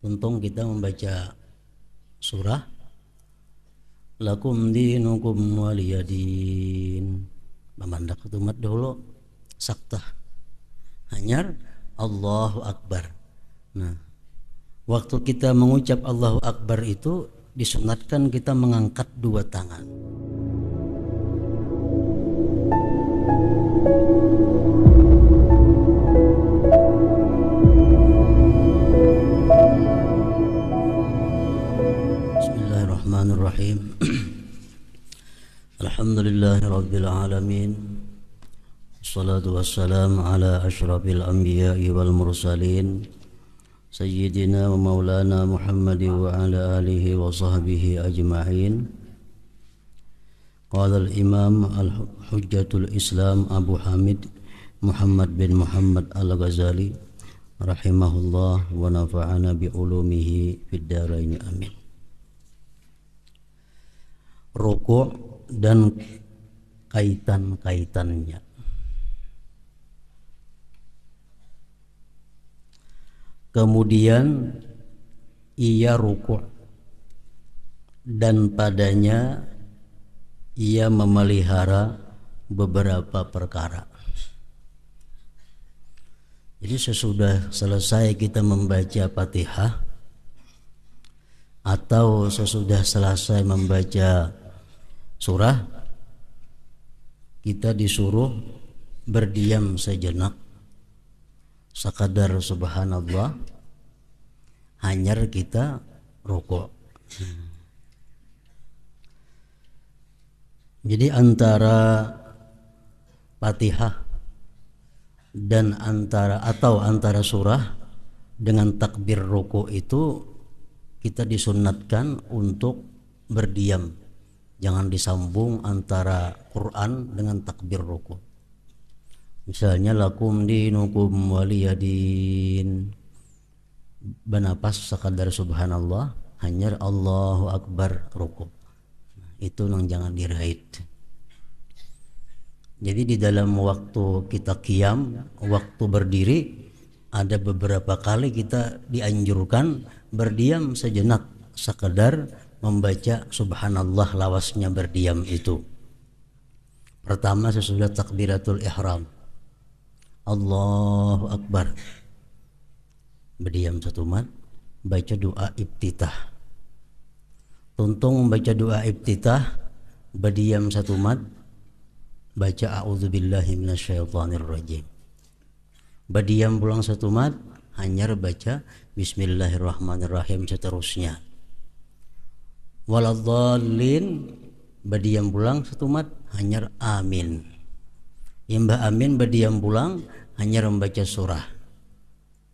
Untung kita membaca surah lakum dinukum waliyadin. Memandak tumat dulu saktah. Hanyar Allahu Akbar. Nah, waktu kita mengucap Allahu Akbar itu disunatkan kita mengangkat dua tangan. Bismillahirrahmanirrahim. Alhamdulillahirabbil alamin. Wassalatu wassalamu ala asyrafil anbiya'i wal mursalin sayyidina wa maulana Muhammadin wa ala alihi wa sahbihi ajma'in. Qala al-imam al-hujjatul islam Abu Hamid Muhammad bin Muhammad al-Ghazali rahimahullah wa nafa'ana bi ulumihi fid dharain amin. Rukuk dan kaitan-kaitannya. Kemudian ia rukuk dan padanya ia memelihara beberapa perkara. Jadi sesudah selesai kita membaca Fatihah atau sesudah selesai membaca surah, kita disuruh berdiam sejenak, sekadar subhanallah, hanyar kita rukuk. Jadi antara Fatihah dan antara surah dengan takbir rukuk itu kita disunatkan untuk berdiam. Jangan disambung antara Quran dengan takbir rukuk. Misalnya lakum dinukum waliyadin, bernapas sekadar subhanallah, hanya Allahu Akbar rukuk. Itu yang jangan diraih. Jadi di dalam waktu kita qiyam, waktu berdiri, ada beberapa kali kita dianjurkan berdiam sejenak, sekadar membaca subhanallah, lawasnya berdiam itu. Pertama sesudah takbiratul ihram, Allahu Akbar, berdiam satu mat, baca doa iftitah. Tuntung membaca doa iftitah, berdiam satu mat, baca a'udzubillahi minasyaitonirrajim. Berdiam pulang satu mat, hanya baca bismillahirrahmanirrahim seterusnya. Waladhdallin, berdiam pulang satu mat, hanya amin. Imbah amin berdiam pulang, hanya membaca surah.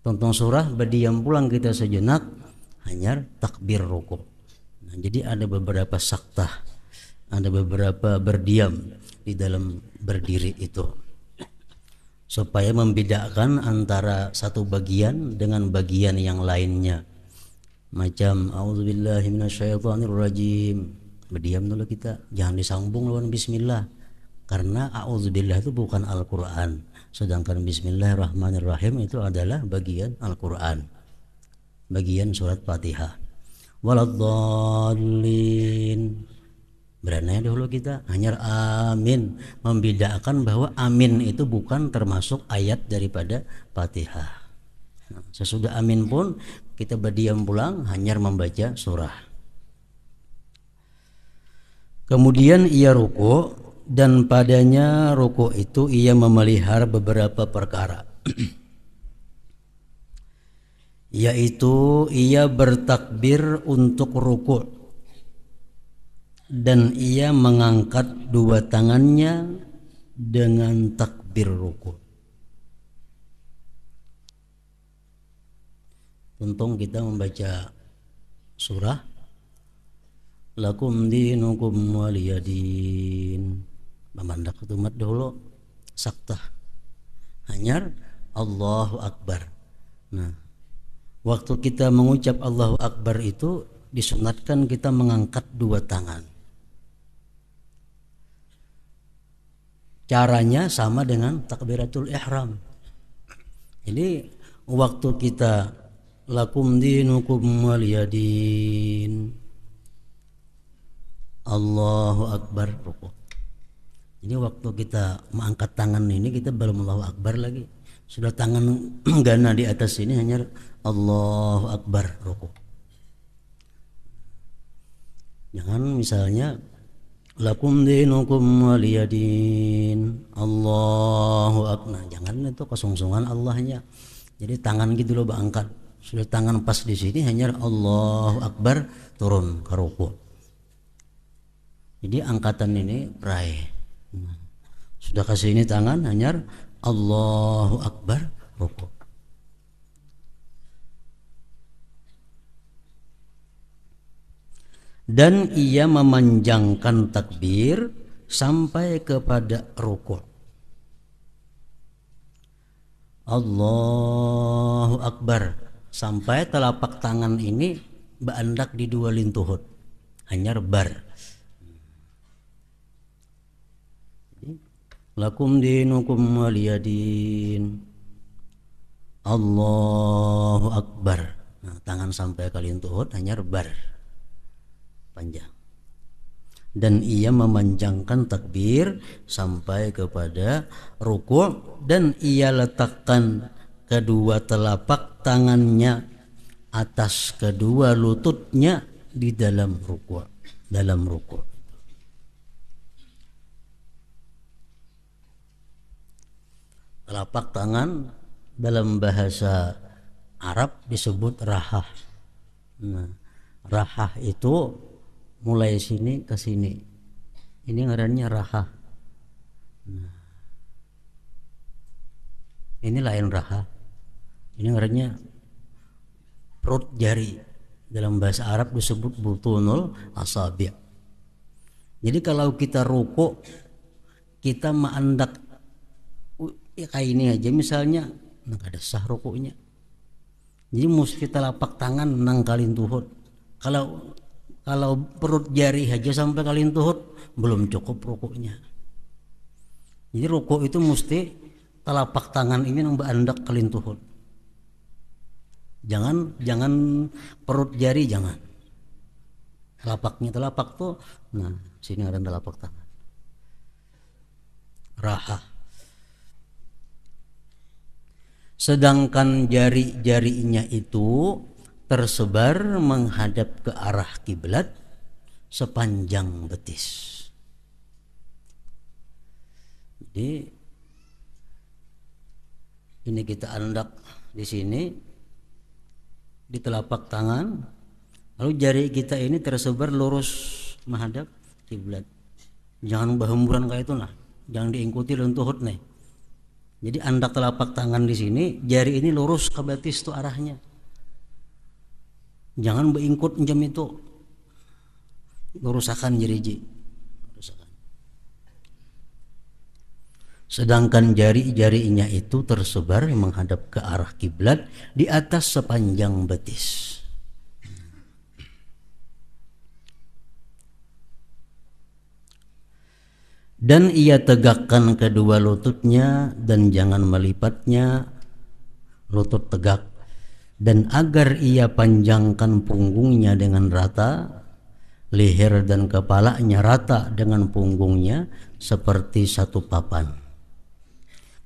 Tonton surah berdiam pulang kita sejenak, hanya takbir rukuk. Nah, jadi ada beberapa saktah, ada beberapa berdiam di dalam berdiri itu, supaya membedakan antara satu bagian dengan bagian yang lainnya. Macam a'udzubillahi minasyaitonirrajim, berdiam dulu kita, jangan disambung lawan bismillah, karena a'udzubillah itu bukan Al-Quran, sedangkan bismillahirrahmanirrahim itu adalah bagian Al-Quran, bagian surat Fatihah. Waladhdallin, berananya dahulu kita, hanya amin, membedakan bahwa amin itu bukan termasuk ayat daripada Fatihah. Nah, sesudah amin pun kita berdiam pulang, hanya membaca surah. Kemudian ia rukuk dan padanya rukuk itu ia memelihara beberapa perkara. Yaitu ia bertakbir untuk rukuk dan ia mengangkat dua tangannya dengan takbir rukuk. Untung kita membaca surah lakum dinukum waliyadin, memandak tumat dulu saktah, hanyar Allahu Akbar. Nah, waktu kita mengucap Allahu Akbar itu disunatkan kita mengangkat dua tangan. Caranya sama dengan takbiratul ihram. Jadi waktu kita lakum dinukum waliyadin. Allahu Akbar, ruku. Jadi waktu kita mengangkat tangan ini kita belum Allahu Akbar lagi. Sudah tangan gana di atas ini hanya Allahu Akbar, ruku. Jangan misalnya lakum dinukum waliyadin, Allahu Akbar. Jangan itu kesungsungan Allahnya. Jadi tangan gitu loh angkat. Sudah tangan pas di sini hanya Allahu Akbar, turun ke ruku. Jadi angkatan ini raih. Sudah kasih ini tangan hanya Allahu Akbar, ruku. Dan ia memanjangkan takbir sampai kepada ruku. Allahu Akbar sampai telapak tangan ini beandak di dua lintuhut, hanya bar. Lakum dinukum waliyadin, Allahu Akbar. Nah, tangan sampai ke lintuhut hanya bar, panjang. Dan ia memanjangkan takbir sampai kepada ruku', dan ia letakkan kedua telapak tangannya atas kedua lututnya di dalam ruku', dalam ruku'. Telapak tangan dalam bahasa Arab disebut rahah. Nah, rahah itu mulai sini ke sini. Ini ngarannya rahah. Nah, ini lain rahah. Ini ngarannya perut jari. Dalam bahasa Arab disebut butunul asabi'. Jadi kalau kita ruku, kita mengandak ya kayak ini aja misalnya, nggak ada sah rukunya. Jadi mesti telapak tangan nang kalin tuhut. Kalau perut jari aja sampai kalin tuhut belum cukup rukunya. Jadi ruku itu mesti telapak tangan ini nang beandak kalin tuhut. Jangan perut jari, jangan. Telapak tuh, nah sini ada telapak tangan. Rahah. Sedangkan jari-jarinya itu tersebar menghadap ke arah kiblat sepanjang betis. Jadi ini kita andak di sini di telapak tangan, lalu jari kita ini tersebar lurus menghadap kiblat. Jangan berhemburan kayak itu nah, jangan diikuti lentuhut nih. Jadi andak telapak tangan di sini, jari ini lurus ke betis tuh arahnya. Jangan beingkut jam itu, lurusakan jari. Sedangkan jari-jarinya itu tersebar menghadap ke arah kiblat di atas sepanjang betis. Dan ia tegakkan kedua lututnya dan jangan melipatnya, lutut tegak. Dan agar ia panjangkan punggungnya dengan rata, leher dan kepalanya rata dengan punggungnya seperti satu papan.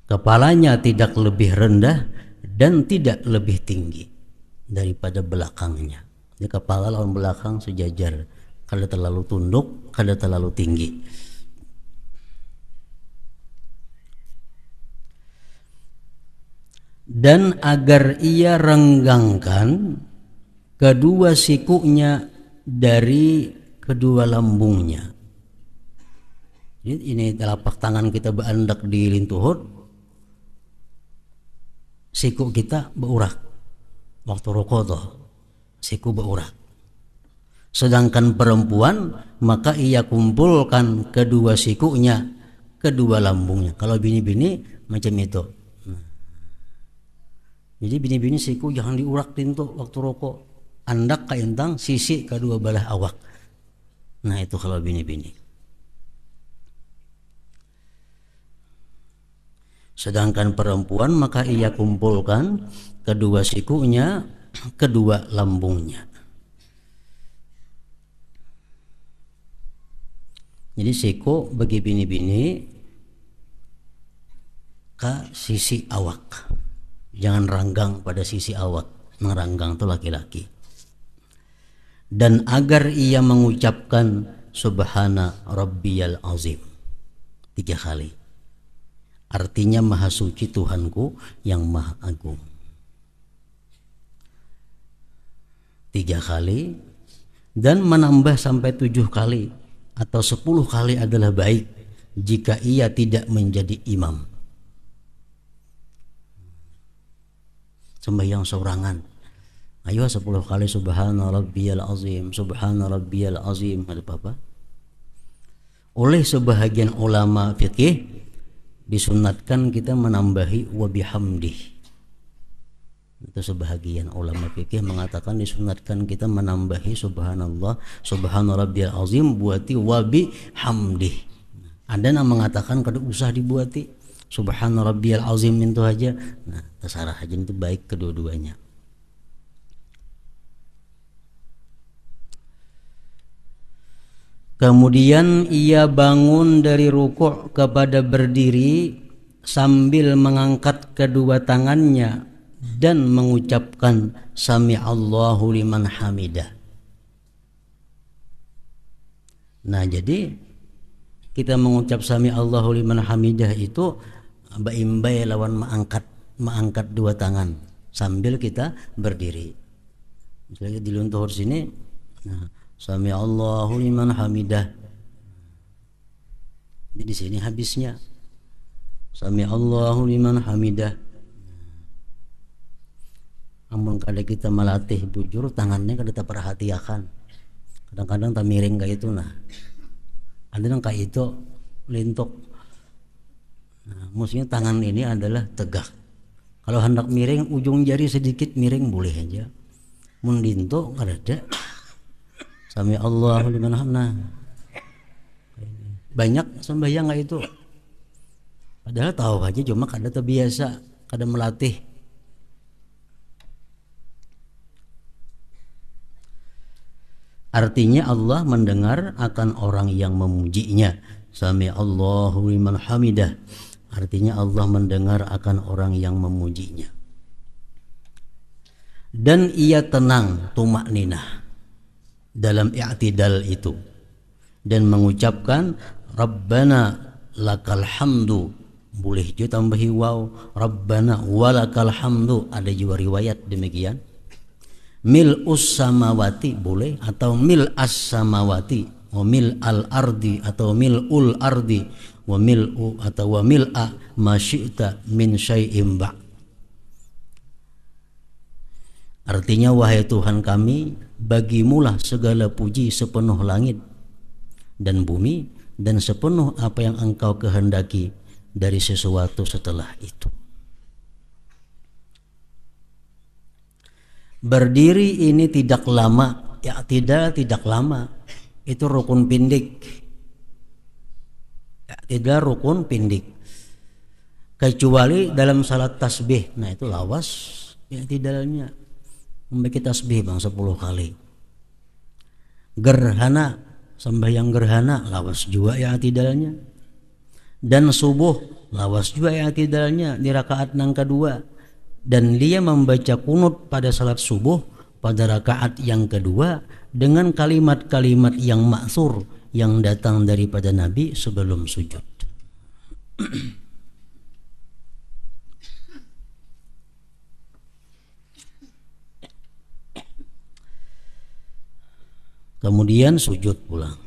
Kepalanya tidak lebih rendah dan tidak lebih tinggi daripada belakangnya. Di kepala lawan belakang sejajar, kada terlalu tunduk, kada terlalu tinggi. Dan agar ia renggangkan kedua sikunya dari kedua lambungnya. Ini telapak tangan kita berandak di lintuhut, siku kita beurak. Waktu rukuk tuh siku beurak. Sedangkan perempuan maka ia kumpulkan kedua sikunya, kedua lambungnya. Kalau bini-bini macam itu. Jadi bini-bini siku jangan diurak tintu waktu rokok. Andak kaintang sisi kedua belah awak. Nah itu kalau bini-bini. Sedangkan perempuan maka ia kumpulkan kedua sikunya kedua lambungnya. Jadi siku bagi bini-bini ke sisi awak, jangan ranggang pada sisi awak. Meranggang itu laki-laki. Dan agar ia mengucapkan subhana rabbiyal azim 3 kali. Artinya maha suci Tuhanku yang maha agung. 3 kali. Dan menambah sampai 7 kali atau 10 kali adalah baik jika ia tidak menjadi imam. Sembahyang sorangan, ayo 10 kali subhana rabbiyal azim, subhana rabbiyal azim. Ada apa? Oleh sebahagian ulama fikih disunatkan kita menambahi wa bihamdih. Itu sebahagian ulama fikih mengatakan disunatkan kita menambahi subhanallah, subhana rabbiyal azim buati wa bihamdih. Ada yang mengatakan kada usah dibuati, subhana rabbiyal azim itu aja. Nah, terserah aja, itu baik kedua-duanya. Kemudian ia bangun dari rukuk kepada berdiri sambil mengangkat kedua tangannya dan mengucapkan sami'allahu liman hamidah. Nah, jadi kita mengucap sami'allahu liman hamidah itu baimbai lawan mengangkat dua tangan sambil kita berdiri. Misalnya di luntur sini, nah, sami'allahu liman hamidah. Di sini habisnya sami'allahu liman hamidah. Amun kada kita melatih bujur tangannya kada terperhatiakan. Kadang-kadang tak miring kayak itu nah. Ada yang kayak itu lintuk. Nah, maksudnya tangan ini adalah tegak. Kalau hendak miring ujung jari sedikit miring boleh aja. Mun lintuk kada ada. Sami'allahu liman hamidah. Banyak sembahyang kayak itu. Padahal tahu aja cuma kada terbiasa, kada melatih. Artinya Allah mendengar akan orang yang memujinya. Sami'allahu liman hamidah. Artinya Allah mendengar akan orang yang memujinya. Dan ia tenang, tumakninah dalam i'tidal itu. Dan mengucapkan Rabbana lakal hamdu. Boleh juga tambahi waw. Rabbana walakal hamdu. Ada juga riwayat demikian. Mil'us samawati boleh, atau mil'as samawati, wa mil'al ardi atau mil'ul ardi, wa mil'u atau wa mil'a ma syi'ta min syai'im ba'. Artinya wahai Tuhan kami, bagimulah segala puji sepenuh langit dan bumi dan sepenuh apa yang engkau kehendaki dari sesuatu setelah itu. Berdiri ini tidak lama, ya tidak lama. Itu rukun pindik. Ya, tidak rukun pindik. Kecuali dalam salat tasbih. Nah, itu lawas ya tidaknya. Membaca tasbih bang 10 kali. Gerhana, sembahyang gerhana lawas juga ya tidaknya. Dan subuh lawas juga ya tidaknya di rakaat yang kedua. Dan dia membaca kunut pada salat subuh pada rakaat yang kedua dengan kalimat-kalimat yang maksur yang datang daripada Nabi sebelum sujud. Kemudian sujud pulang.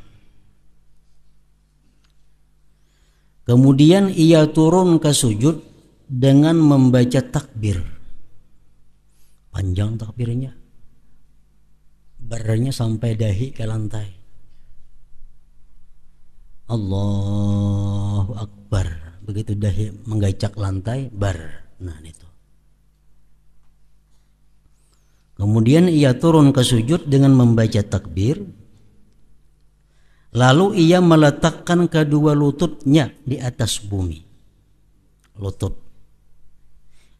Kemudian ia turun ke sujud dengan membaca takbir. Panjang takbirnya. Baranya sampai dahi ke lantai. Allahu Akbar. Begitu dahi menggacak lantai, bar. Nah, itu. Kemudian ia turun ke sujud dengan membaca takbir. Lalu ia meletakkan kedua lututnya di atas bumi. Lutut.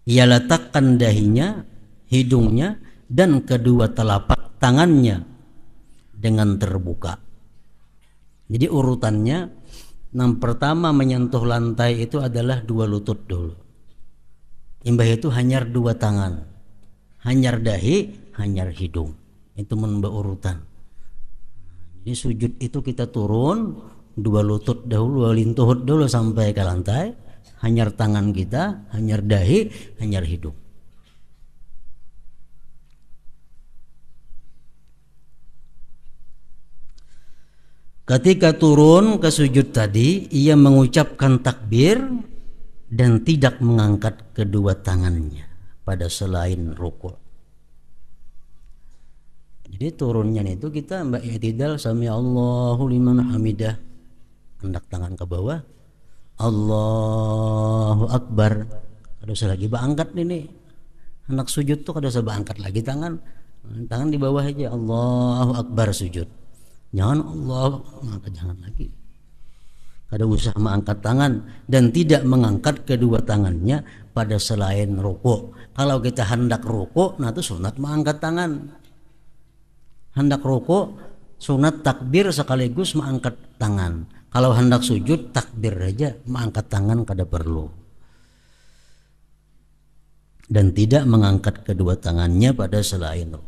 Ia letakkan dahinya, hidungnya dan kedua telapak tangannya dengan terbuka. Jadi urutannya, yang pertama menyentuh lantai itu adalah dua lutut dulu. Imbah itu hanyar dua tangan, hanyar dahi, hanyar hidung. Itu menambah urutan. Jadi sujud itu kita turun dua lutut dahulu, dua lintuhut dulu sampai ke lantai, hanyar tangan kita, hanyar dahi, hanyar hidung. Ketika turun ke sujud tadi, ia mengucapkan takbir dan tidak mengangkat kedua tangannya pada selain rukuk. Jadi turunnya itu kita mbak i'tidal, sami Allahu liman hamidah, hendak tangan ke bawah, Allahu Akbar. Kada usah lagi angkat ini. Hendak sujud tuh kada usah angkat lagi tangan di bawah aja, Allahu Akbar sujud. Jangan Allah, maka jangan lagi. Kada usah mengangkat tangan dan tidak mengangkat kedua tangannya pada selain rukuk. Kalau kita hendak rukuk, nah itu sunat mengangkat tangan. Hendak rukuk, sunat takbir sekaligus mengangkat tangan. Kalau hendak sujud, takbir aja, mengangkat tangan kada perlu. Dan tidak mengangkat kedua tangannya pada selain rukuk.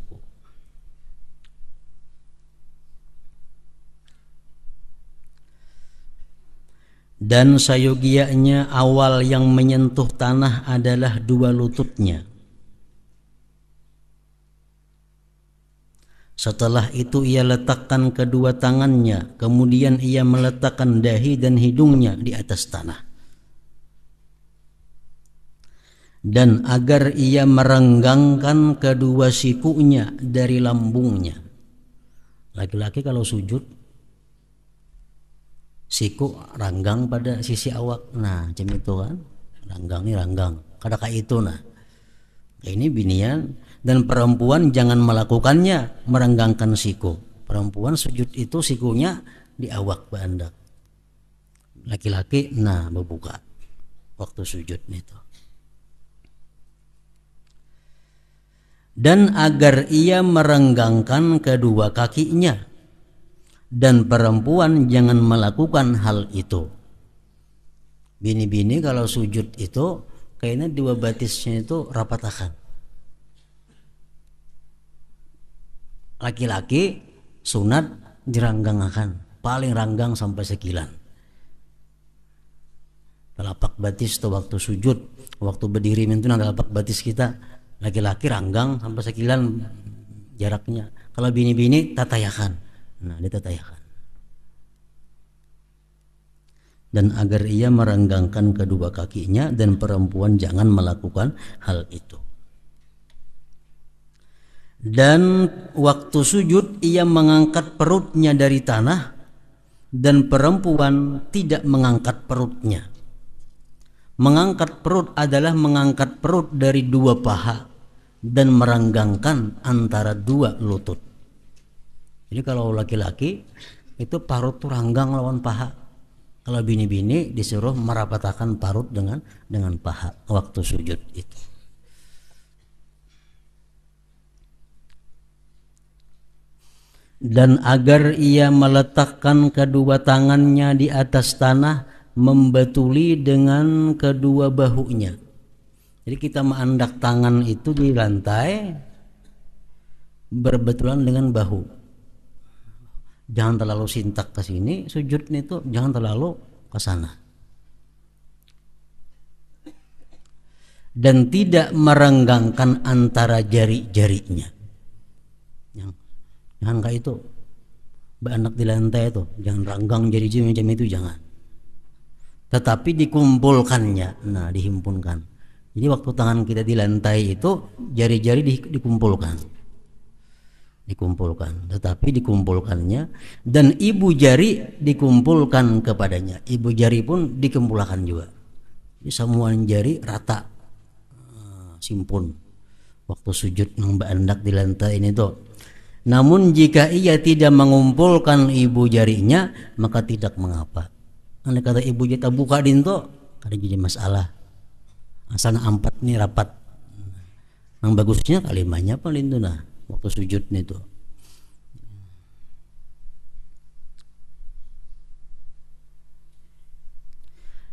Dan sayogianya awal yang menyentuh tanah adalah dua lututnya. Setelah itu ia letakkan kedua tangannya, kemudian ia meletakkan dahi dan hidungnya di atas tanah. Dan agar ia merenggangkan kedua sikunya dari lambungnya. Laki-laki kalau sujud, siku ranggang pada sisi awak. Nah, macam itu kan. Ranggang ini ranggang. Kadang itu nah. Ini binian. Dan perempuan jangan melakukannya merenggangkan siku. Perempuan sujud itu sikunya di awak bandak. Laki-laki nah membuka waktu sujud itu. Dan agar ia merenggangkan kedua kakinya. Dan perempuan jangan melakukan hal itu. Bini-bini kalau sujud itu kayaknya dua batisnya itu rapatakan. Laki-laki sunat diranggangakan, paling ranggang sampai sekilan. Telapak batis itu waktu sujud, waktu berdiri itu telapak batis kita, laki-laki ranggang sampai sekilan jaraknya. Kalau bini-bini tatayakan. Nah, ditatayakan. Dan agar ia merenggangkan kedua kakinya dan perempuan jangan melakukan hal itu. Dan waktu sujud ia mengangkat perutnya dari tanah dan perempuan tidak mengangkat perutnya. Mengangkat perut adalah mengangkat perut dari dua paha dan merenggangkan antara dua lutut. Jadi kalau laki-laki itu parut tuh ranggang lawan paha. Kalau bini-bini disuruh merapatakan parut dengan paha waktu sujud itu. Dan agar ia meletakkan kedua tangannya di atas tanah membatuli dengan kedua bahunya. Jadi kita menandak tangan itu di lantai berbetulan dengan bahu. Jangan terlalu sintak ke sini, sujudnya itu jangan terlalu ke sana. Dan tidak merenggangkan antara jari-jarinya. Jangan kayak itu. Anak di lantai itu, jangan ranggang jari-jari macam itu, jangan. Tetapi dikumpulkannya, nah dihimpunkan. Jadi waktu tangan kita di lantai itu jari-jari dikumpulkan. Tetapi dikumpulkannya dan ibu jari dikumpulkan kepadanya. Ibu jari pun dikumpulkan juga. Jadi semua jari rata simpun waktu sujud mengandak di lantai ini tuh. Namun jika ia tidak mengumpulkan ibu jarinya maka tidak mengapa. Andai kata ibu jari buka dinto kada jadi masalah. Asal ampat nih rapat. Yang bagusnya kalimatnya paling itu nah waktu sujud itu.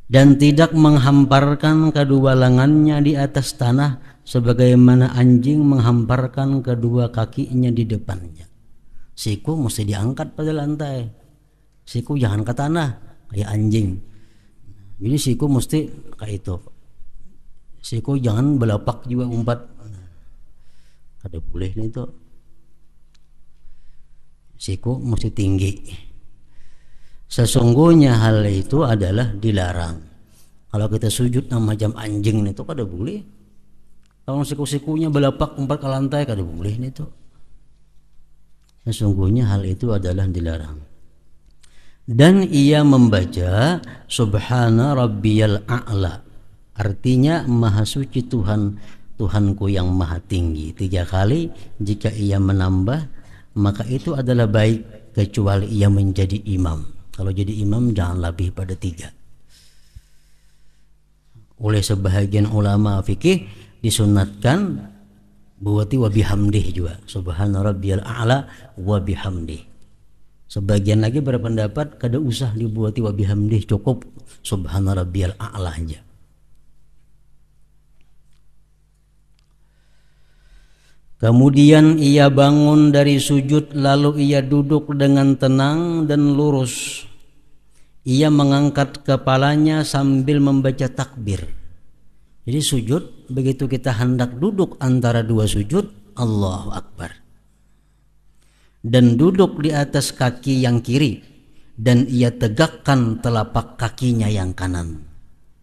Dan tidak menghamparkan kedua lengannya di atas tanah sebagaimana anjing menghamparkan kedua kakinya di depannya. Siku mesti diangkat pada lantai. Siku jangan ke tanah kayak anjing. Jadi siku mesti kayak itu. Siku jangan belapak juga umpat. Ada boleh nih itu. Siku mesti tinggi. Sesungguhnya hal itu adalah dilarang. Kalau kita sujud nama macam anjing itu kada boleh. Kalau siku-sikunya belapak umpat ke lantai kada boleh itu. Sesungguhnya hal itu adalah dilarang. Dan ia membaca Subhana Rabbiyal A'la. Artinya maha suci Tuhan, Tuhanku yang maha tinggi 3 kali. Jika ia menambah maka itu adalah baik, kecuali ia menjadi imam. Kalau jadi imam jangan lebih pada 3. Oleh sebahagian ulama fikih disunatkan buati wa bihamdih juga. Subhana rabbiyal a'la wa bihamdih. Sebagian lagi berpendapat kada usah dibuati wa bihamdih, cukup subhana rabbiyal a'la aja. Kemudian ia bangun dari sujud lalu ia duduk dengan tenang dan lurus. Ia mengangkat kepalanya sambil membaca takbir. Jadi sujud, begitu kita hendak duduk antara 2 sujud, Allahu Akbar. Dan duduk di atas kaki yang kiri dan ia tegakkan telapak kakinya yang kanan.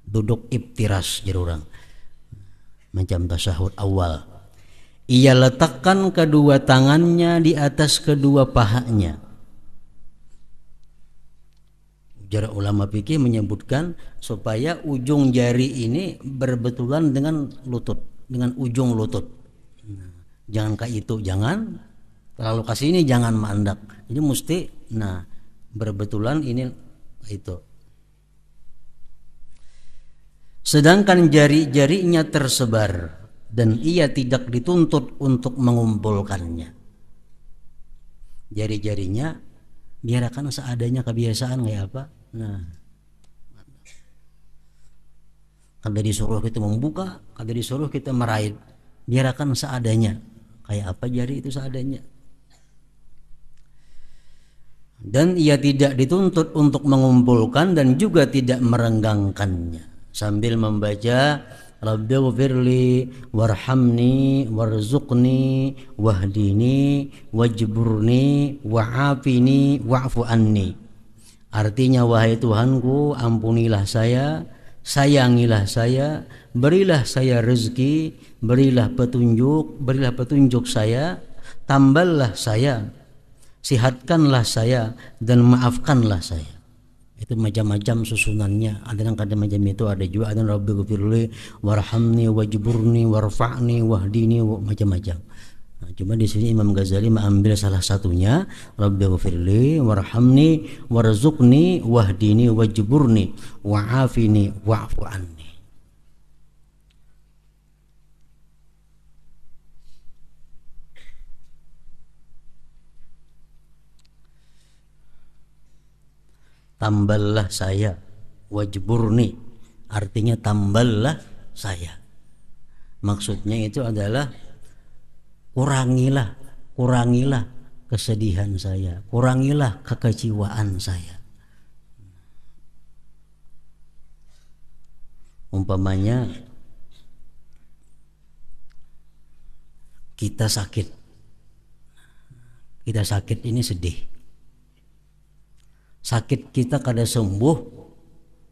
Duduk iftiras jarurang. Macam tasyahud awal. Ia letakkan kedua tangannya di atas kedua pahanya. Ujar ulama fikih menyebutkan supaya ujung jari ini berbetulan dengan lutut, dengan ujung lutut. Jangan kayak itu, jangan terlalu ke sini, jangan mandek. Jadi mesti berbetulan ini itu. Sedangkan jari-jarinya tersebar dan ia tidak dituntut untuk mengumpulkannya. Jari-jarinya biarkan seadanya, kebiasaan kayak apa. Kada disuruh kita membuka, kada disuruh kita meraih, biarkan seadanya. Kayak apa jari itu seadanya. Dan ia tidak dituntut untuk mengumpulkan dan juga tidak merenggangkannya. Sambil membaca Rabbighfirli warhamni warzuqni wahdini wajburni wa'afini wa'fu anni. Artinya, wahai Tuhanku, ampunilah saya, sayangilah saya, berilah saya rezeki, berilah petunjuk saya, tamballah saya, sihatkanlah saya, dan maafkanlah saya. Itu macam-macam susunannya. Ada yang kadang macam itu, ada juga ada Rabbighfirli warhamni wajburni warfa'ni wahdini, macam-macam. Cuma di sini Imam Ghazali mengambil salah satunya, Rabbighfirli warhamni warzuqni wahdini wajburni wa'afini wa'fu anni. Tamballah saya, wajburni artinya tamballah saya. Maksudnya itu adalah kurangilah kesedihan saya, kurangilah kekecewaan saya. Umpamanya kita sakit ini sedih, sakit kita kada sembuh,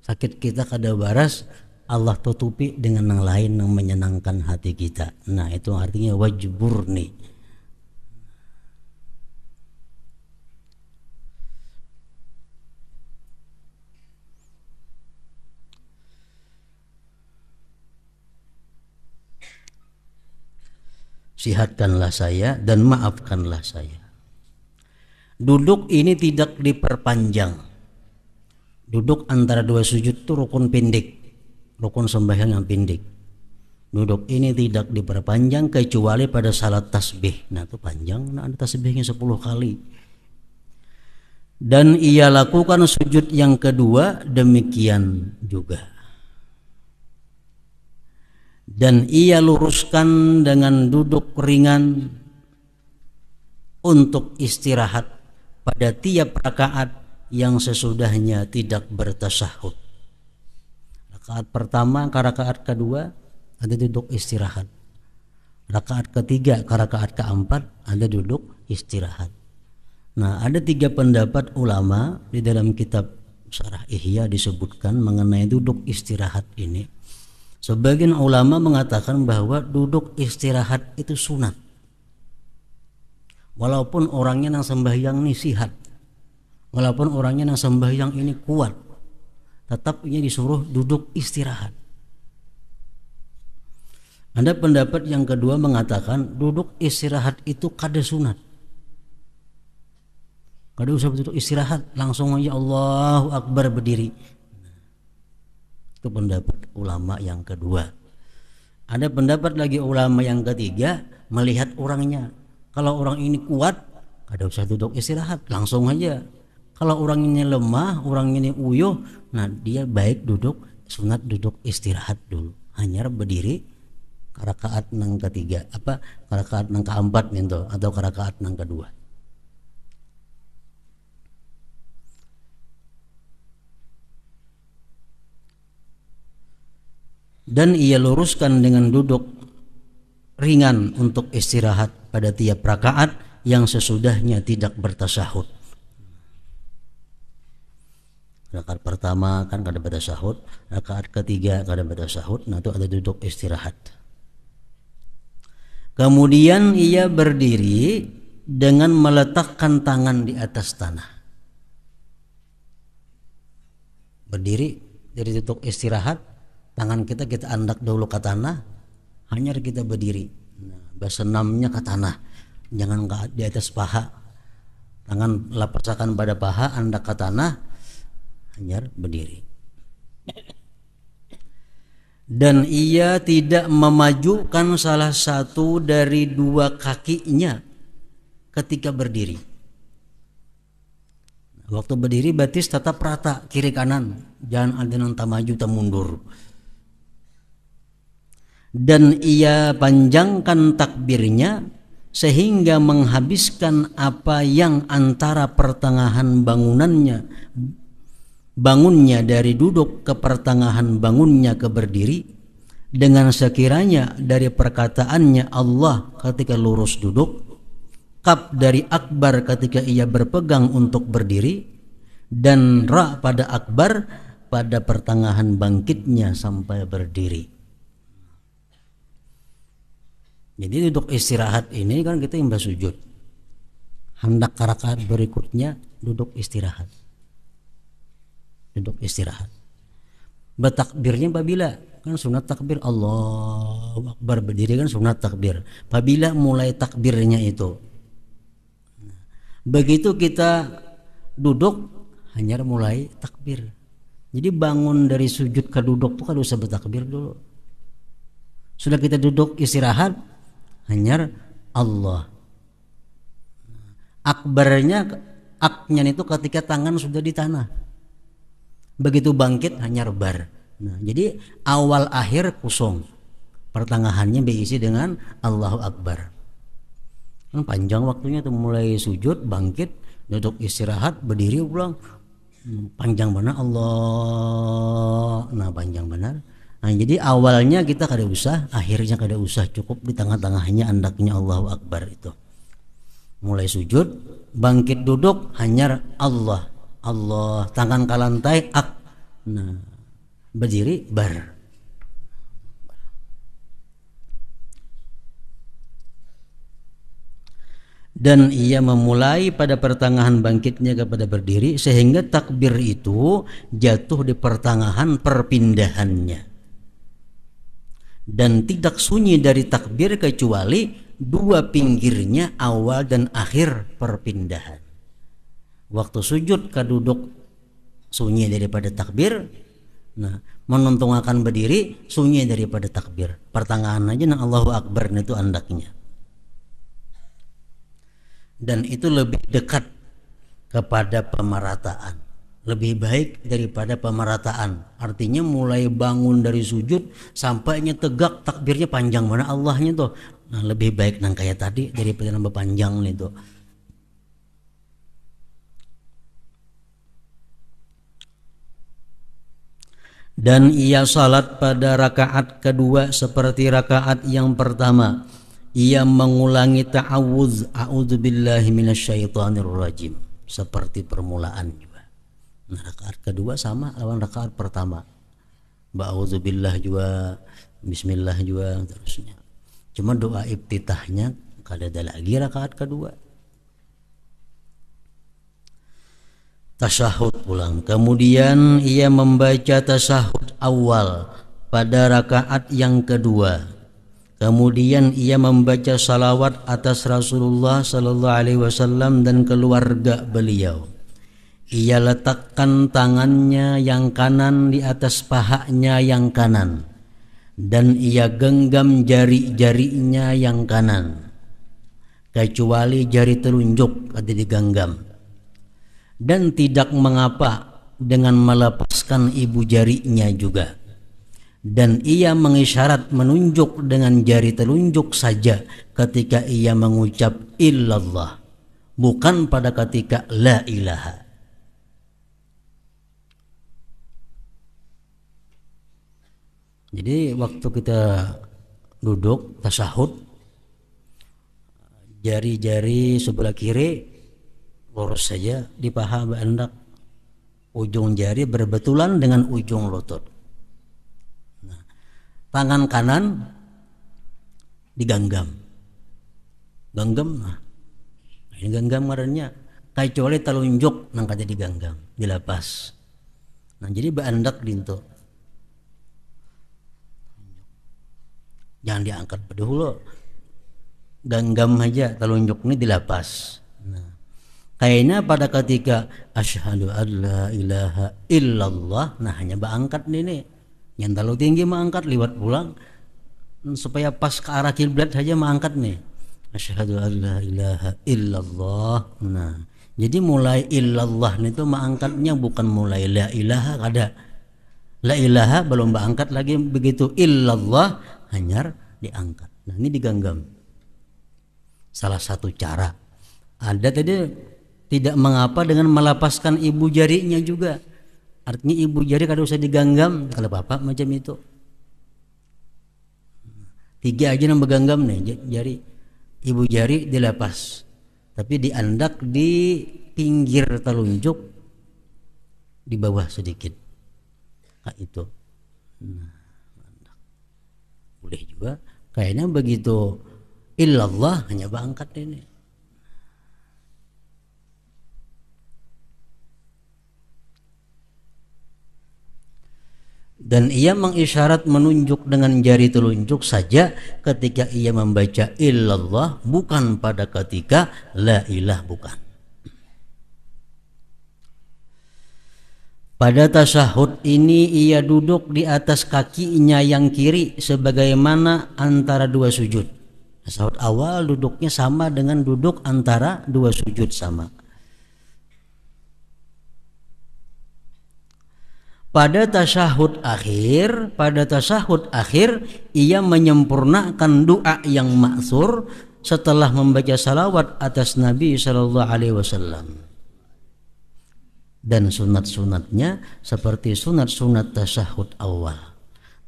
sakit kita kada baras, Allah tutupi dengan yang lain yang menyenangkan hati kita. Nah, itu artinya wajburni. Sihatkanlah saya dan maafkanlah saya. Duduk ini tidak diperpanjang. Duduk antara 2 sujud itu rukun pendek, rukun sembahyang yang pendek. Duduk ini tidak diperpanjang kecuali pada salat tasbih. Nah itu panjang, nah ada tasbihnya 10 kali. Dan ia lakukan sujud yang kedua demikian juga. Dan ia luruskan dengan duduk ringan untuk istirahat pada tiap rakaat yang sesudahnya tidak bertasyahud. Rakaat pertama ke rakaat kedua ada duduk istirahat. Rakaat ketiga ke rakaat keempat ada duduk istirahat. Nah, ada 3 pendapat ulama di dalam kitab Syarah Ihya disebutkan mengenai duduk istirahat ini. Sebagian ulama mengatakan bahwa duduk istirahat itu sunat. Walaupun orangnya yang sembahyang ini sihat, walaupun orangnya yang sembahyang ini kuat, tetap ia disuruh duduk istirahat. Ada pendapat yang kedua mengatakan duduk istirahat itu kada sunat. Kada usah duduk istirahat, langsung aja Allahu Akbar berdiri. Itu pendapat ulama yang kedua. Ada pendapat lagi ulama yang ketiga melihat orangnya. Kalau orang ini kuat, kada usah duduk istirahat, langsung aja. Kalau orang ini lemah, orang ini uyuh, nah dia baik duduk, sunat duduk istirahat dulu. Hanya berdiri ke rakaat nang ketiga, ke rakaat nang keempat minto, atau ke rakaat nang kedua. Dan ia luruskan dengan duduk ringan untuk istirahat pada tiap rakaat yang sesudahnya tidak bertasyahud. Rakaat pertama kan kada bertasyahud, rakaat ketiga kada bertasyahud, nah itu ada duduk istirahat. Kemudian ia berdiri dengan meletakkan tangan di atas tanah. Berdiri dari duduk istirahat, tangan kita andak dulu ke tanah, hanya kita berdiri. Nah, bersenamnya ke tanah, jangan di atas paha. Tangan lapaskan pada paha, andak ke tanah, hanya berdiri. Dan ia tidak memajukan salah satu dari 2 kakinya ketika berdiri. Waktu berdiri batis tetap rata kiri kanan, jangan ada yang tak maju tak mundur. Dan ia panjangkan takbirnya sehingga menghabiskan apa yang antara pertengahan bangunnya dari duduk ke pertengahan bangunnya ke berdiri, dengan sekiranya dari perkataannya Allah ketika lurus duduk, kaf dari akbar ketika ia berpegang untuk berdiri, dan ra pada akbar pada pertengahan bangkitnya sampai berdiri. Jadi duduk istirahat ini kan kita imbas sujud. Hendak rakaat berikutnya duduk istirahat. Duduk istirahat. Bertakbirnya apabila kan sunat takbir Allahu Akbar, berdiri kan sunat takbir. Apabila mulai takbirnya itu, begitu kita duduk hanya mulai takbir. Jadi bangun dari sujud ke duduk tuh kan usah bertakbir dulu. Sudah kita duduk istirahat, hanya Allah. Akbarnya itu ketika tangan sudah di tanah. Begitu bangkit hanya bar. Nah, jadi awal akhir kosong. Pertengahannya diisi dengan Allahu Akbar. Kan panjang waktunya tuh, mulai sujud, bangkit, duduk istirahat, berdiri ulang. Panjang benar Allah. Nah, panjang benar. Nah, jadi awalnya kita kada usah, akhirnya kada usah, cukup di tengah-tengahnya andaknya Allahu Akbar itu. Mulai sujud, bangkit duduk hanya Allah, Allah, tangan ke lantai ak. Nah, berdiri bar. Dan ia memulai pada pertengahan bangkitnya kepada berdiri sehingga takbir itu jatuh di pertengahan perpindahannya. Dan tidak sunyi dari takbir kecuali 2 pinggirnya awal dan akhir perpindahan. Waktu sujud ke duduk sunyi daripada takbir, Nah, menuntungakan berdiri sunyi daripada takbir. Pertengahan aja nah Allahu Akbar itu andaknya. Dan itu lebih dekat kepada pemerataan. Lebih baik daripada pemerataan. Artinya mulai bangun dari sujud sampainya tegak takbirnya panjang mana Allahnya tuh. Nah, lebih baik nang kayak tadi daripada nambah panjang itu. Dan ia salat pada rakaat kedua seperti rakaat yang pertama. Ia mengulangi ta'awudz, a'udzubillahi minasyaitonirrajim, seperti permulaan juga. Nah, rakaat kedua sama lawan rakaat pertama. Ba'udzubillah juga, bismillah juga terusnya. Cuma doa iftitahnya kada ada lagi rakaat kedua. Tasyahud pulang. Kemudian ia membaca tasyahud awal pada rakaat yang kedua. Kemudian ia membaca salawat atas Rasulullah sallallahu alaihi wasallam dan keluarga beliau. Ia letakkan tangannya yang kanan di atas pahanya yang kanan dan ia genggam jari-jarinya yang kanan kecuali jari telunjuk ada digenggam. Dan tidak mengapa dengan melepaskan ibu jarinya juga. Dan ia mengisyarat menunjuk dengan jari telunjuk saja ketika ia mengucap illallah, bukan pada ketika la ilaha. Jadi waktu kita duduk tasyahud, jari-jari sebelah kiri lurus saja di paha hendak ujung jari berbetulan dengan ujung lutut. Nah, tangan kanan digenggam, nah ini genggam ngarannya kecuali telunjuk nang kada digenggam dilepas. Nah jadi hendak dinto jangan diangkat dulu, genggam aja telunjuk ini dilepas. Nah kayaknya pada ketika asyhadu an la ilaha illallah, nah hanya berangkat ini yang terlalu tinggi mengangkat liwat pulang supaya pas ke arah kiblat saja mengangkat nih asyhadu an la ilaha illallah. Nah jadi mulai illallah itu mengangkatnya bukan mulai la ilaha, kada la ilaha belum berangkat lagi, begitu illallah hanya diangkat. Nah ini digenggam. Salah satu cara. Ada tadi tidak mengapa dengan melepaskan ibu jarinya juga. Artinya ibu jari kada usah digenggam, kalau bapak macam itu. 3 aja yang bergenggam nih jari. Ibu jari dilepas. Tapi diandak di pinggir telunjuk di bawah sedikit. Nah, itu. Nah, boleh juga. Kayaknya begitu illallah hanya berangkat ini. Dan ia mengisyarat menunjuk dengan jari telunjuk saja ketika ia membaca illallah, bukan pada ketika la ilah, bukan. Pada tasyahud ini ia duduk di atas kakinya yang kiri sebagaimana antara dua sujud. Tasyahud awal duduknya sama dengan duduk antara dua sujud sama. Pada tasyahud akhir ia menyempurnakan doa yang ma'thur setelah membaca salawat atas Nabi sallallahu alaihi wasallam. Dan sunat-sunatnya seperti sunat-sunat tasyahud awal.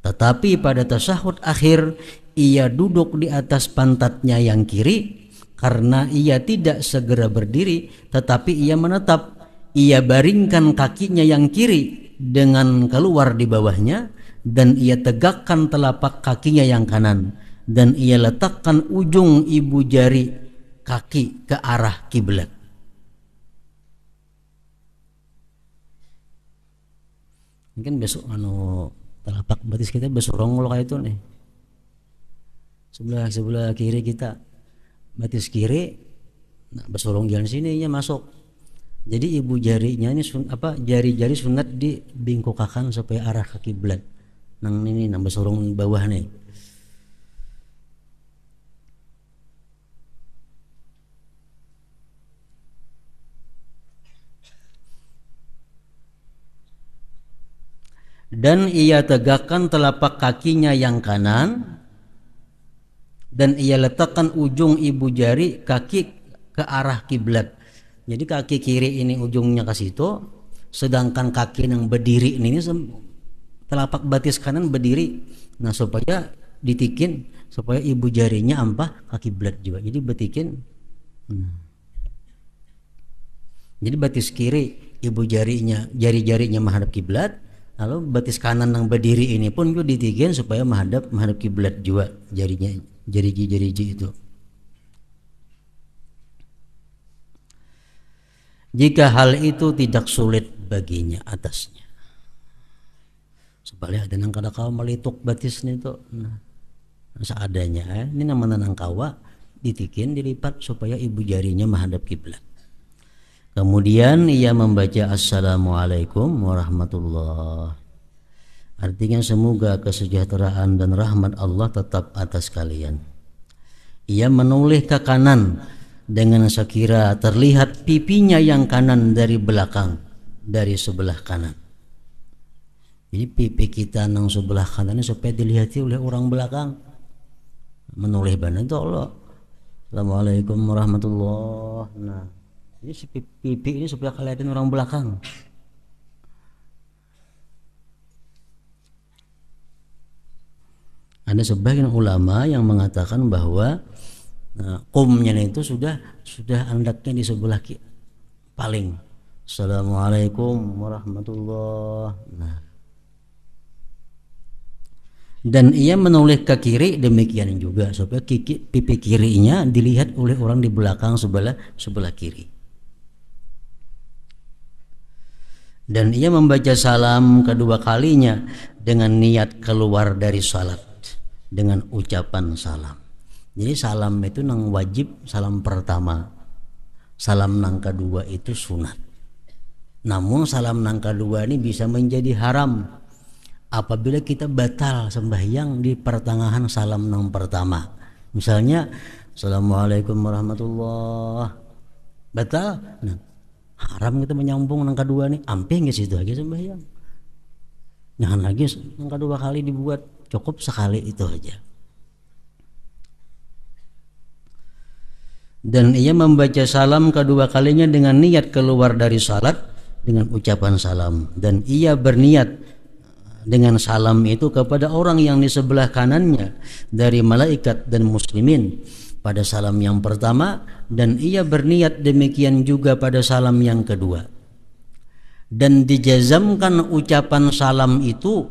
Tetapi pada tasyahud akhir ia duduk di atas pantatnya yang kiri karena ia tidak segera berdiri, tetapi ia menetap. Ia baringkan kakinya yang kiri dengan keluar di bawahnya dan ia tegakkan telapak kakinya yang kanan dan ia letakkan ujung ibu jari kaki ke arah kiblat. Mungkin besok telapak betis kita besorong kalau kayak itu nih. Sebelah kiri kita betis kiri, nah besorong jalan sini ya masuk. Jadi ibu jarinya ini jari-jari sunat dibingkokakan supaya arah ke kiblat. Nang ini nambah sorong bawah nih. Dan ia tegakkan telapak kakinya yang kanan, dan ia letakkan ujung ibu jari kaki ke arah kiblat. Jadi kaki kiri ini ujungnya ke situ, sedangkan kaki yang berdiri ini telapak batis kanan berdiri. Nah, supaya ditikin supaya ibu jarinya ampah ke kiblat juga. Jadi betikin. Jadi batis kiri ibu jari-jarinya menghadap kiblat, lalu batis kanan yang berdiri ini pun juga ditikin supaya menghadap kiblat juga jarinya, jari-jari itu. Jika hal itu tidak sulit baginya atasnya. Sebaliknya ada nang kada kawa melituk batisnya itu, nah, seadanya. Ini namanya nang kawa ditikin dilipat supaya ibu jarinya menghadap kiblat. Kemudian ia membaca Assalamualaikum warahmatullah. Artinya semoga kesejahteraan dan rahmat Allah tetap atas kalian. Ia menoleh ke kanan dengan sekira terlihat pipinya yang kanan dari belakang, dari sebelah kanan. Jadi pipi kita nang sebelah kanan supaya dilihati oleh orang belakang. Menoleh badan itu Allah. Assalamualaikum warahmatullah. Nah, jadi si pipi ini supaya kelihatan orang belakang. Ada sebagian ulama yang mengatakan bahwa qumnya itu sudah andaknya di sebelah paling. Assalamualaikum warahmatullah. Nah. Dan ia menoleh ke kiri demikian juga supaya pipi kirinya dilihat oleh orang di belakang sebelah kiri. Dan ia membaca salam kedua kalinya dengan niat keluar dari salat dengan ucapan salam. Jadi salam itu nang wajib, salam pertama. Salam nang kedua itu sunat. Namun salam nang kedua ini bisa menjadi haram apabila kita batal sembahyang di pertengahan salam nang pertama. Misalnya Assalamualaikum warahmatullah, batal, nah, haram kita menyambung nang kedua nih, ampe nggak situ aja sembahyang. Jangan lagi nang kedua kali dibuat, cukup sekali itu aja. Dan ia membaca salam kedua kalinya dengan niat keluar dari salat dengan ucapan salam, dan ia berniat dengan salam itu kepada orang yang di sebelah kanannya dari malaikat dan muslimin pada salam yang pertama, dan ia berniat demikian juga pada salam yang kedua. Dan dijazamkan ucapan salam itu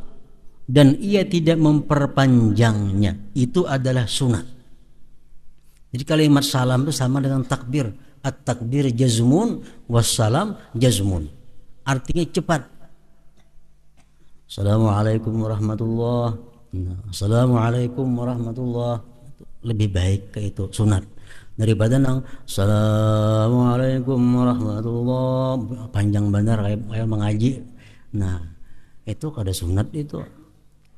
dan ia tidak memperpanjangnya, itu adalah sunat. Jadi kalimat salam itu sama dengan takbir. At-takbir jazmun wassalam jazmun. Artinya cepat. Assalamualaikum warahmatullah. Assalamualaikum warahmatullah. Lebih baik ke itu sunat daripada nang Assalamualaikum warahmatullah panjang benar kayak mengaji. Nah, itu kada sunat itu.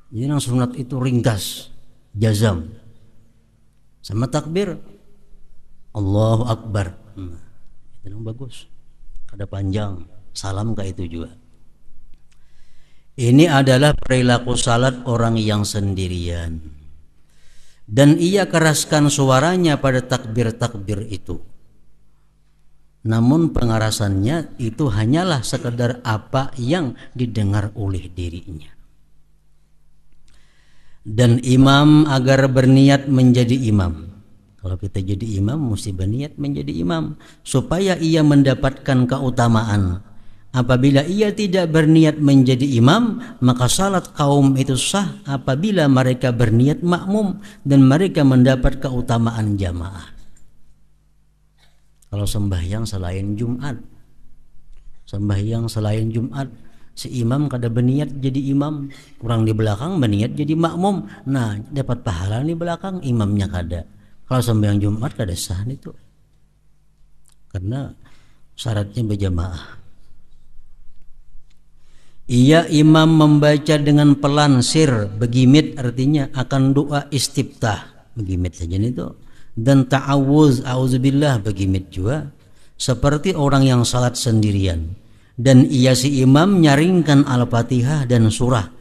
Jadi nang sunat itu ringkas, jazam. Sama takbir Allahu Akbar. Itu yang bagus. Kada panjang. Salam kayak itu juga. Ini adalah perilaku salat orang yang sendirian. Dan ia keraskan suaranya pada takbir-takbir itu. Namun pengerasannya itu hanyalah sekedar apa yang didengar oleh dirinya. Dan imam agar berniat menjadi imam. Kalau kita jadi imam mesti berniat menjadi imam supaya ia mendapatkan keutamaan. Apabila ia tidak berniat menjadi imam, maka salat kaum itu sah apabila mereka berniat makmum dan mereka mendapat keutamaan jamaah. Kalau sembahyang selain Jumat, si imam kada berniat jadi imam, orang di belakang berniat jadi makmum, nah dapat pahala di belakang, imamnya kada. Kalau sembahyang Jumat kada sah itu, karena Syaratnya berjamaah. Ia imam membaca dengan pelan sir, begimit artinya akan doa istiftah, begimit saja itu. Dan ta'awuz, auzubillah, begimit juga. Seperti orang yang salat sendirian. Dan ia si imam nyaringkan Al-Fatihah dan surah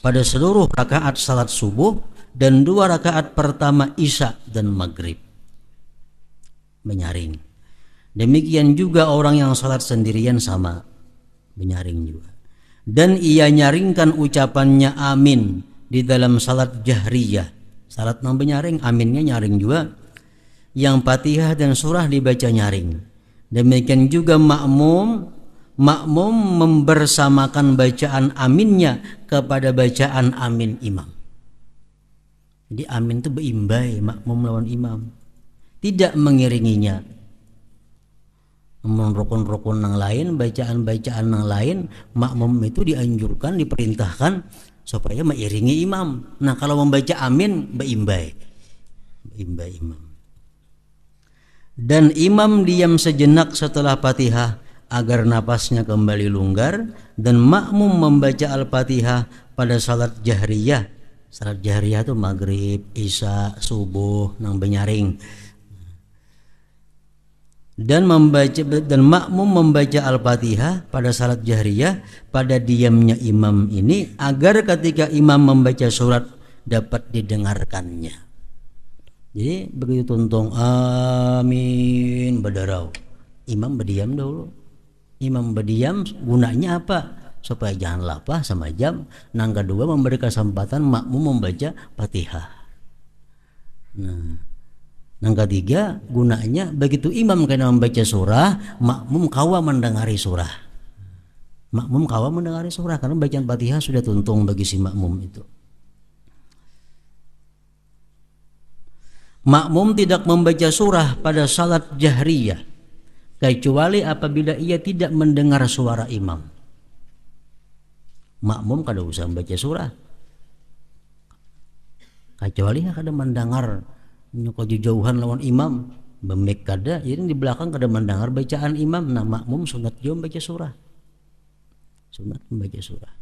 pada seluruh rakaat salat subuh dan 2 rakaat pertama isya dan maghrib. Menyaring. Demikian juga orang yang salat sendirian sama, menyaring juga. Dan ia nyaringkan ucapannya amin di dalam salat jahriyah. Salat non menyaring, aminnya nyaring juga. Yang Fatihah dan surah dibaca nyaring. Demikian juga makmum membersamakan bacaan aminnya kepada bacaan amin imam. Jadi amin itu beimbai makmum lawan imam, tidak mengiringinya. Rukun-rukun yang lain, bacaan-bacaan yang lain, makmum itu dianjurkan, diperintahkan supaya mengiringi imam. Nah, kalau membaca amin beimbai imam. Dan imam diam sejenak setelah Fatihah agar napasnya kembali longgar, dan makmum membaca Al-Fatihah pada salat jahriyah. Salat jahriyah itu maghrib, isya, subuh, nang benyaring. Dan makmum membaca Al-Fatihah pada salat jahriyah pada diamnya imam ini agar ketika imam membaca surat dapat didengarkannya. Jadi begitu tuntung amin berdarau, imam berdiam dahulu. Imam berdiam gunanya apa? Supaya jangan lapah sama jam. Yang kedua memberi kesempatan makmum membaca Fatihah. Nah, yang ketiga gunanya begitu imam kena membaca surah, makmum kawa mendengari surah. Makmum kawa mendengari surah karena bacaan Fatihah sudah tuntung bagi si makmum itu. Makmum tidak membaca surah pada salat jahriyah kecuali apabila ia tidak mendengar suara imam. Makmum kada usah membaca surah kecuali kada mendengar jauhan lawan imam, bemek kada, jadi di belakang kada mendengar bacaan imam. Nah, makmum sunat juga membaca surah. Sunat membaca surah.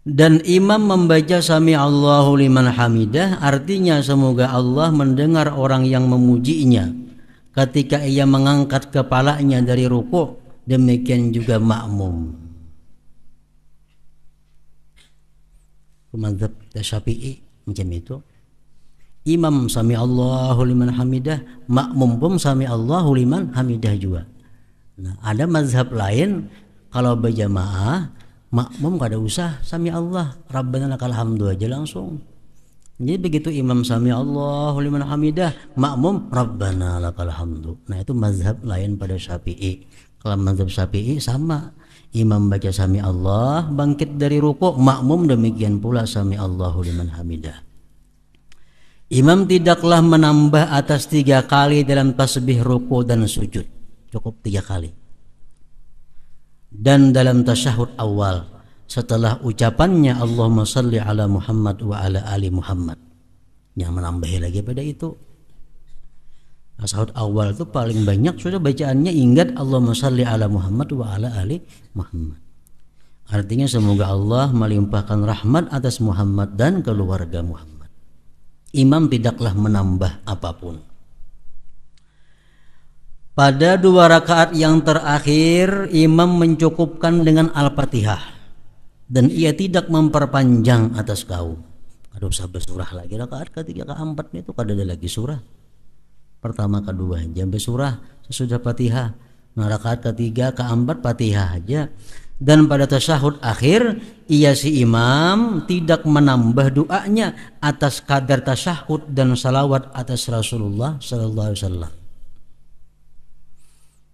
Dan imam membaca sami Allahu liman hamidah, artinya semoga Allah mendengar orang yang memujinya ketika ia mengangkat kepalanya dari rukuk. Demikian juga makmum. Mazhab Syafi'i macam itu. Imam sami Allahu liman hamidah, makmum pun sami Allahu liman hamidah juga. Nah, ada mazhab lain kalau berjamaah makmum kada usah sami Allah, Rabbana lakal hamdu aja langsung. Jadi begitu imam sami Allahu liman hamidah, makmum Rabbana lakal hamdu. Nah, itu mazhab lain pada Syafi'i. Kalau mazhab Syafi'i sama, imam baca sami Allah, bangkit dari rukuk, makmum demikian pula sami Allahu liman hamidah. Imam tidaklah menambah atas 3 kali dalam tasbih ruku dan sujud, cukup 3 kali. Dan dalam tasyahud awal setelah ucapannya Allahumma salli ala Muhammad wa ala ali Muhammad, yang menambahi lagi pada itu. Tasyahud awal itu paling banyak sudah bacaannya ingat Allahumma salli ala Muhammad wa ala ali Muhammad. Artinya semoga Allah melimpahkan rahmat atas Muhammad dan keluarga Muhammad. Imam tidaklah menambah apapun. Pada 2 rakaat yang terakhir imam mencukupkan dengan Al-Fatihah dan ia tidak memperpanjang atas kaum. Ada usah bersurah lagi. Rakaat ketiga keempat itu kada ada lagi surah. Pertama kedua jam bersurah sesudah Fatihah. Nah, rakaat ketiga keempat Fatihah aja. Dan pada tasyahud akhir ia si imam tidak menambah doanya atas kadar tasyahud dan salawat atas Rasulullah sallallahu alaihi wasallam.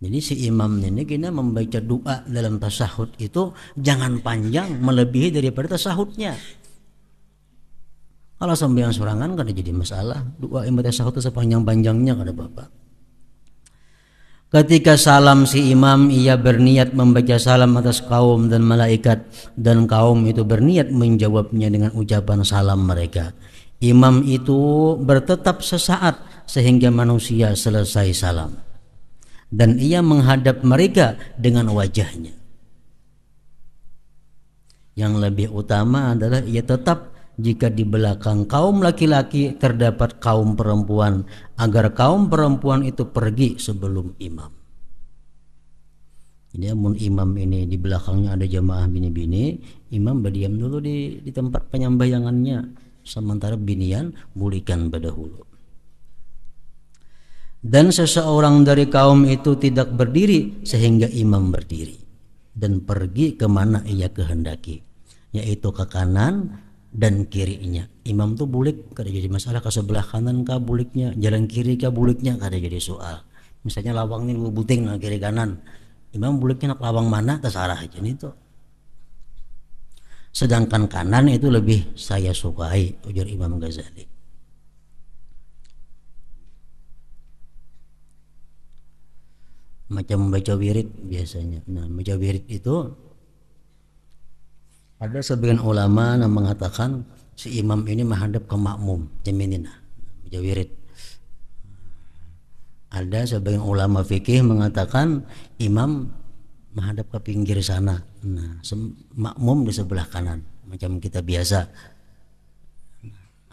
Jadi si imam ini kena membaca doa dalam tasyahud itu jangan panjang melebihi daripada tasyahudnya. Kalau sembahyang sorangan kada jadi masalah, doa imam tasyahud itu sepanjang-panjangnya kada apa-apa. Ketika salam si imam, ia berniat membaca salam atas kaum dan malaikat, dan kaum itu berniat menjawabnya dengan ucapan salam mereka. Imam itu bertetap sesaat sehingga manusia selesai salam. dan ia menghadap mereka dengan wajahnya. Yang lebih utama adalah ia tetap jika di belakang kaum laki-laki terdapat kaum perempuan, agar kaum perempuan itu pergi sebelum imam. Jadi amun imam ini di belakangnya ada jamaah bini-bini, imam berdiam dulu di tempat penyembahyangannya, sementara binian bulikan berdahulu. Dan seseorang dari kaum itu tidak berdiri sehingga imam berdiri dan pergi kemana ia kehendaki, yaitu ke kanan dan kirinya. Imam tuh bulik kada jadi masalah, ke sebelah kanan kah buliknya, jalan kiri kah buliknya kada jadi soal. Misalnya lawang ini buting nah kiri kanan, imam buliknya nak lawang mana terserah aja itu. Sedangkan kanan itu lebih saya sukai, ujar Imam Ghazali. Macam membaca wirid biasanya. Nah, membaca wirid itu ada sebagian ulama yang mengatakan si imam ini menghadap ke makmum, jamininah baca wirid. Ada sebagian ulama fikih mengatakan imam menghadap ke pinggir sana, nah makmum di sebelah kanan, macam kita biasa.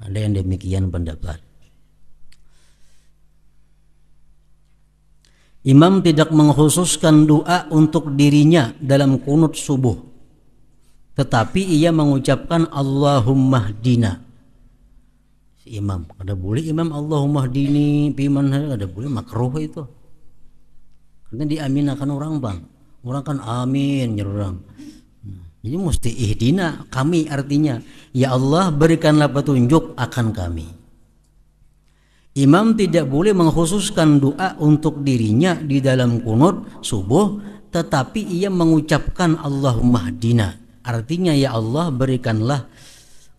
Ada yang demikian pendapat. Imam tidak mengkhususkan doa untuk dirinya dalam kunut subuh, tetapi ia mengucapkan Allahumma hdina. Si imam, ada boleh imam Allahumma hdini piman, ada boleh makruh itu. Karena diaminakan orang bang, orang kan amin orang. Jadi mesti ihdina kami, artinya ya Allah berikanlah petunjuk akan kami. Imam tidak boleh mengkhususkan doa untuk dirinya di dalam kunut subuh, tetapi ia mengucapkan Allahumma hdina, artinya ya Allah berikanlah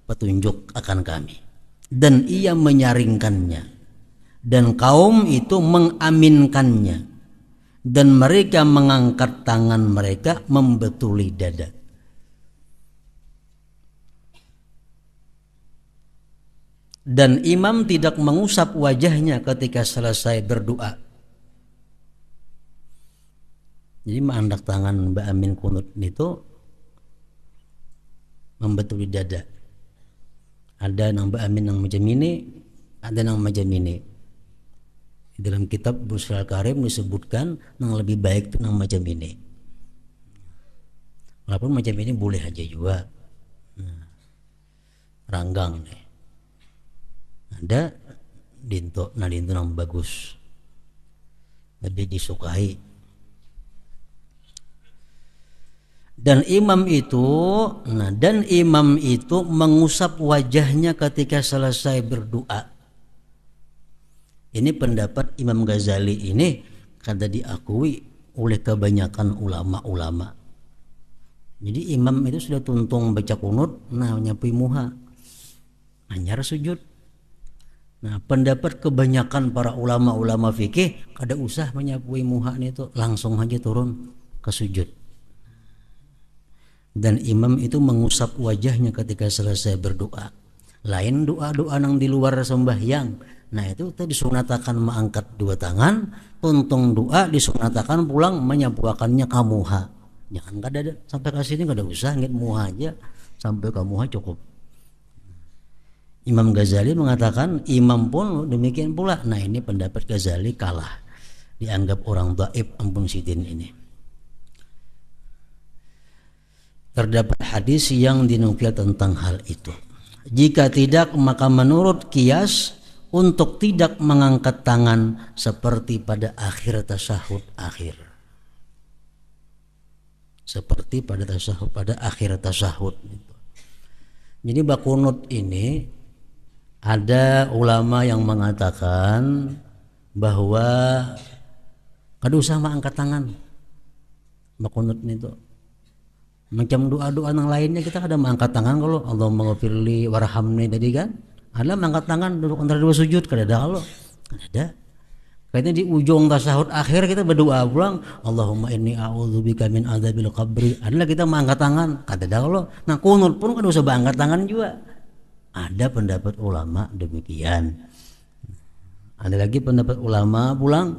petunjuk akan kami, dan ia menyaringkannya, dan kaum itu mengaminkannya, dan mereka mengangkat tangan mereka membetuli dada. Dan imam tidak mengusap wajahnya ketika selesai berdoa. Jadi mengandak tangan Mbak Amin kunut itu membetuli dada. Ada nang Mbak Amin nang macam ini, ada nang macam ini. Di dalam kitab Busral Karim disebutkan nang lebih baik itu nang macam ini. Walaupun macam ini boleh aja juga. Ranggang nih. Ada dinto nang bagus, lebih disukai. Dan imam itu mengusap wajahnya ketika selesai berdoa. Ini pendapat Imam Ghazali ini kada diakui oleh kebanyakan ulama-ulama. Jadi imam itu sudah tuntung baca kunut, nah nyapui muha, anyar sujud. Nah, pendapat kebanyakan para ulama-ulama fikih kada usah menyapui muha itu, langsung aja turun ke sujud. Dan imam itu mengusap wajahnya ketika selesai berdoa. Lain doa-doa nang di luar sembahyang. Nah, itu tadi disunatakan mengangkat dua tangan, tuntung doa disunatakan pulang menyapuakannya ke muha. Jangan kada sampai ke sini kada usah ngit muha aja, sampai ke muha cukup. Imam Ghazali mengatakan imam pun demikian pula. Nah, ini pendapat Ghazali kalah, dianggap orang dhaif ampun sidin ini. Terdapat hadis yang dinukil tentang hal itu. Jika tidak, maka menurut qiyas untuk tidak mengangkat tangan seperti pada akhir tasyahud akhir. Seperti pada tasyahud, pada akhir tasyahud. Jadi bakunut ini ada ulama yang mengatakan bahwa kada usah angkat tangan bakunut itu. Macam doa-doa yang lainnya kita kada mengangkat tangan kalau Allahumma ghafirli warhamni tadi kan. Ada mengangkat tangan duduk antara dua sujud kada ada kalau. Kada ada. Kayaknya di ujung tasyahud akhir kita berdoa pulang Allahumma inni a'udzubika min adzabil qabri. Adalah kita mengangkat tangan, kada ada kalau. Nah, kunut pun kada usah angkat tangan juga. Ada pendapat ulama demikian. Ada lagi pendapat ulama pulang